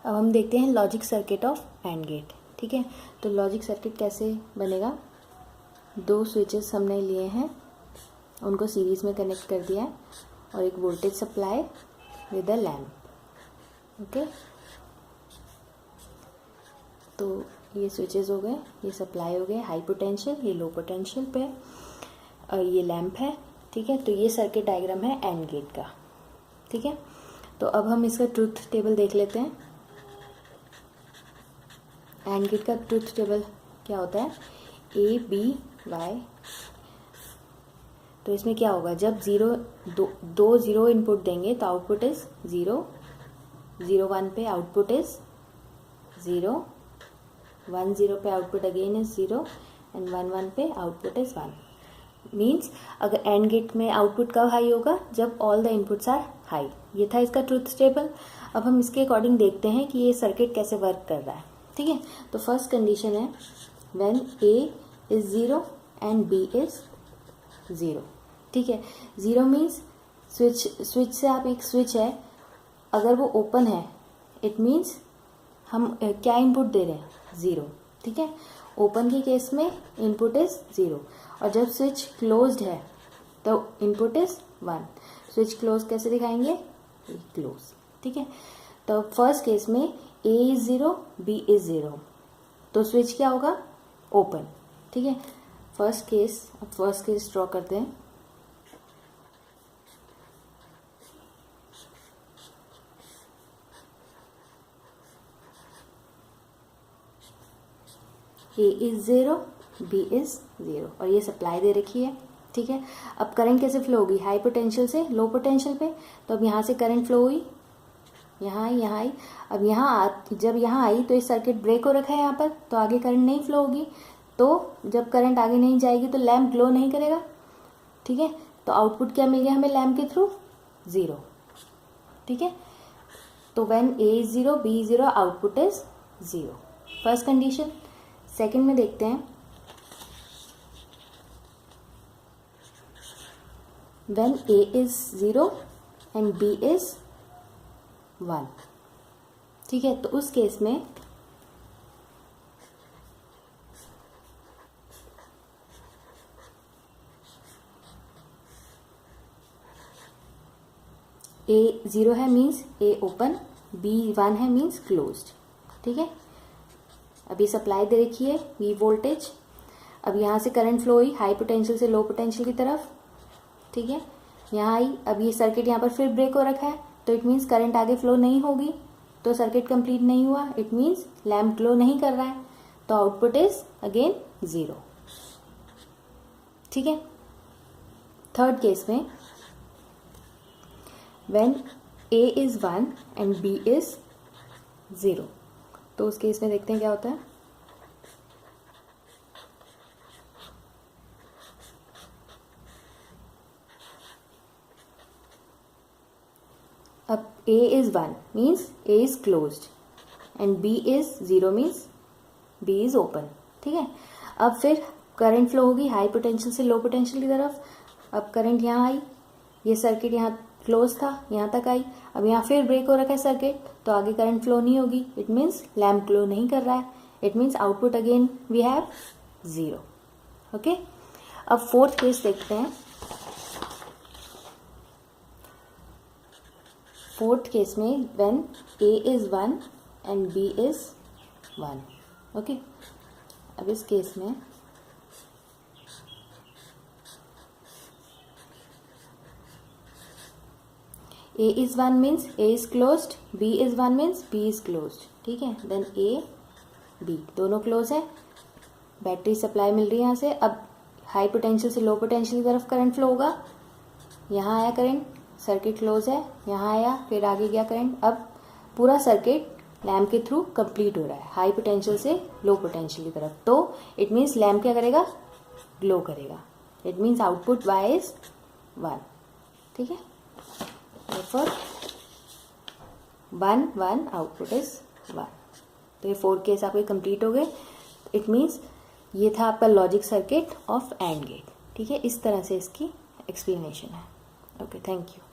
अब हम देखते हैं logic circuit of AND gate. ठीक है, तो लॉजिक सर्किट कैसे बनेगा। दो स्विचेस हमने लिए हैं, उनको सीरीज़ में कनेक्ट कर दिया है और एक voltage supply with a lamp. Okay, तो ये स्विचेस हो गए, ये सप्लाई हो गए हाई पोटेंशियल, ये लो पोटेंशियल पे और ये लैम्प है। ठीक है, तो ये सर्किट डायग्राम है एंड गेट का। ठीक है, तो अब हम इसका ट्रुथ टेबल देख लेते हैं। एंड गेट का ट्रुथ टेबल क्या होता है, ए बी वाई। तो इसमें क्या होगा, जब दो जीरो इनपुट देंगे तो आउटपुट इज 0, 0 1 पे आउटपुट इज 0, 1 0 पे आउटपुट अगेन इज 0 एंड 1 1 पे आउटपुट इज 1। मीन्स अगर एंड गेट में आउटपुट कब हाई होगा, जब all the inputs are high. ये था इसका ट्रुथ टेबल। अब हम इसके अकॉर्डिंग देखते हैं कि ये सर्किट कैसे वर्क कर रहा है। ठीक है, तो फर्स्ट कंडीशन है when A is 0 and B is 0। ठीक है, 0 मीन्स स्विच से आप एक स्विच है, अगर वो ओपन है इट मीन्स हम क्या इनपुट दे रहे हैं, 0। ठीक है, ओपन के केस में इनपुट इज 0 और जब स्विच क्लोज्ड है तो इनपुट इज 1। स्विच क्लोज कैसे दिखाएंगे, क्लोज। ठीक है, तो फर्स्ट केस में ए इज 0 बी इज 0, तो स्विच क्या होगा, ओपन। ठीक है, फर्स्ट केस ड्रॉ करते हैं। ए इज 0 बी इज 0 और ये सप्लाई दे रखी है। ठीक है, अब करंट कैसे फ्लो होगी, हाई पोटेंशियल से लो पोटेंशियल पे। तो अब यहाँ से करंट फ्लो हुई, यहाँ आई। अब जब यहाँ आई तो इस सर्किट ब्रेक हो रखा है यहाँ पर, तो आगे करंट नहीं फ्लो होगी। तो जब करंट आगे नहीं जाएगी तो लैम्प ग्लो नहीं करेगा। ठीक है, तो आउटपुट क्या मिल गया हमें लैम्प के थ्रू, 0। ठीक है, तो when A is 0 B is 0 output is 0, first condition. Second में देखते हैं when A is 0 and B is 1। ठीक है, तो उस केस में ए 0 है मीन्स ए ओपन, बी 1 है मीन्स क्लोज्ड। ठीक है, अभी सप्लाई दे रखी है वी वोल्टेज। अब यहाँ से करंट फ्लो हुई हाई पोटेंशियल से लो पोटेंशियल की तरफ। ठीक है, यहाँ आई। अब ये सर्किट यहाँ पर फिर ब्रेक हो रखा है, तो इट मीन्स करंट आगे फ्लो नहीं होगी, तो सर्किट कंप्लीट नहीं हुआ। इट मीन्स लैम्प ग्लो नहीं कर रहा है, तो आउटपुट इज अगेन 0। ठीक है, थर्ड केस में when A is 1 and B is 0, तो उस केस में देखते हैं क्या होता है। अब A is 1 means A is closed and B is 0 means B is open। ठीक है, अब फिर करंट फ्लो होगी हाई पोटेंशियल से लो पोटेंशियल की तरफ। अब करंट यहाँ आई, ये सर्किट यहाँ क्लोज था, यहाँ तक आई। अब यहाँ फिर ब्रेक हो रखा है सर्किट, तो आगे करंट फ्लो नहीं होगी। इट मीन्स लैम्प ग्लो नहीं कर रहा है। It means output again we have 0। Okay, अब फोर्थ केस देखते हैं। फोर्थ केस में when A is 1 and B is 1। Okay, अब इस केस में A is 1 means A is closed, B is 1 means B is closed। ठीक है, then A B दोनों क्लोज है, बैटरी सप्लाई मिल रही है यहाँ से। अब हाई पोटेंशियल से लो पोटेंशियल की तरफ करंट फ्लो होगा, यहाँ आया करंट, सर्किट क्लोज है, यहाँ आया, फिर आगे गया करंट। अब पूरा सर्किट लैम्प के थ्रू कंप्लीट हो रहा है हाई पोटेंशियल से लो पोटेंशियल की तरफ। तो इट मीन्स लैम्प क्या करेगा, ग्लो करेगा। It means output Y is 1। ठीक है, therefore 1 1 आउटपुट इज 1। तो ये 4 केस आपके कंप्लीट हो गए। इट मीन्स ये था आपका logic circuit of AND gate. ठीक है, इस तरह से इसकी एक्सप्लेनेशन है। Okay, thank you.